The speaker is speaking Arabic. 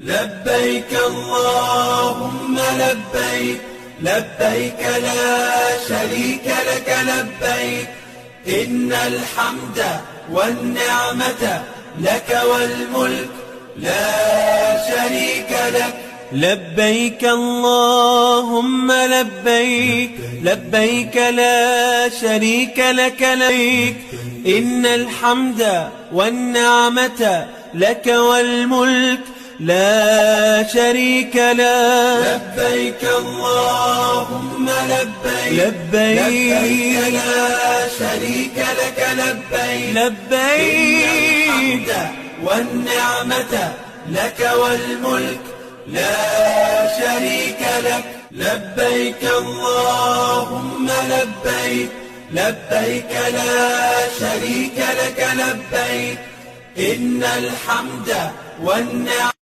لبيك اللهم لبيك، لبيك لا شريك لك لبيك، إن الحمد والنعمة لك والملك لا شريك لك. لبيك اللهم لبيك، لبيك لا شريك لك لبيك، إن الحمد والنعمة لك والملك لا شريك لك. لبيك اللهم لبيك، لبيك لا شريك لك لبيك، لبيك إن الحمد والنعمة لك والملك لا شريك لك. لبيك اللهم لبيك، لبيك لا شريك لك لبيك، إن الحمد والنعمة